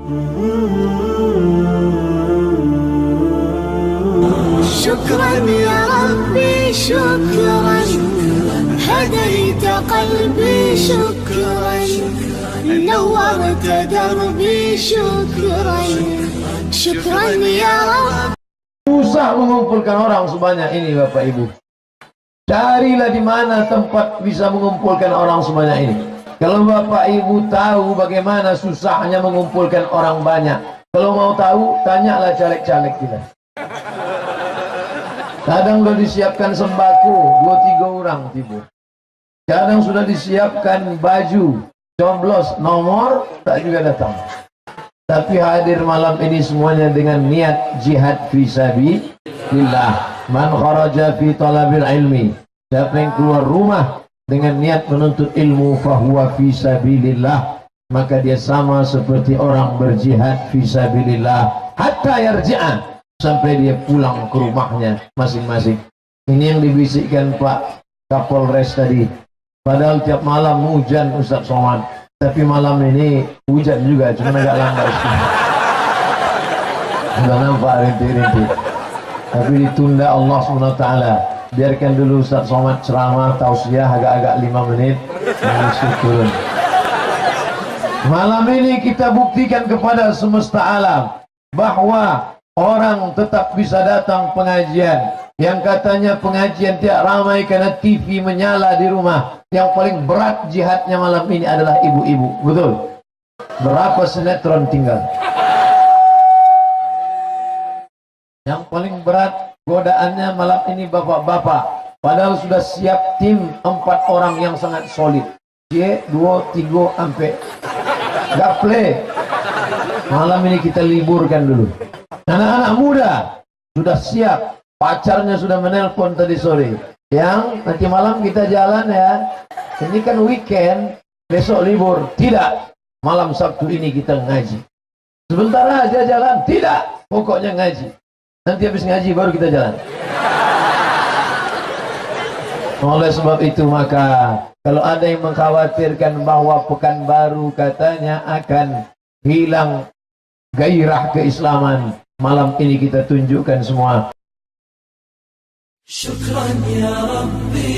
شكرا يا ربي شكرا هديت قلبي شكرا نورت دربي شكرا شكرا يا رب. Susah mengumpulkan orang sebanyak ini Bapak Ibu. Carilah di mana tempat bisa mengumpulkan orang sebanyak ini. Kalau Bapak Ibu tahu bagaimana susahnya mengumpulkan orang banyak, kalau mau tahu, tanyalah caleg-caleg kita. Kadang sudah disiapkan sembako 2-3 orang tiba. Kadang sudah disiapkan baju, coblos, nomor, tak juga datang. Tapi hadir malam ini semuanya dengan niat jihad fisabilillah. Man kharaja fi talabil ilmi. Siapa yang keluar rumah dengan niat menuntut ilmu fahuwa fisabilillah, maka dia sama seperti orang berjihad fisabilillah hatta yarji'a, sampai dia pulang ke rumahnya masing-masing. Ini yang dibisikkan Pak Kapolres tadi. Padahal tiap malam hujan Ustaz Somad, tapi malam ini hujan juga, cuma agak lambat. Sudah nampak rintik-rintik, tapi ditunda Allah SWT. Biarkan dulu Ustaz Somad ceramah tausiah agak-agak 5 menit, langsung turun. Malam ini kita buktikan kepada semesta alam bahwa orang tetap bisa datang pengajian. Yang katanya pengajian tidak ramai karena TV menyala di rumah. Yang paling berat jihadnya malam ini adalah ibu-ibu. Betul? Berapa sinetron tinggal? Yang paling berat godaannya malam ini bapak-bapak. Padahal sudah siap tim 4 orang yang sangat solid. J, 2, 3, sampai gaple. Malam ini kita liburkan dulu. Anak-anak muda sudah siap. Pacarnya sudah menelpon tadi sore. Yang nanti malam kita jalan ya. Ini kan weekend, besok libur. Tidak. Malam Sabtu ini kita ngaji. Sebentar aja jalan. Tidak. Pokoknya ngaji. Nanti habis ngaji baru kita jalan. Oleh sebab itu maka kalau ada yang mengkhawatirkan bahwa Pekanbaru katanya akan hilang gairah keislaman, malam ini kita tunjukkan semua. Syukran ya Rabbi.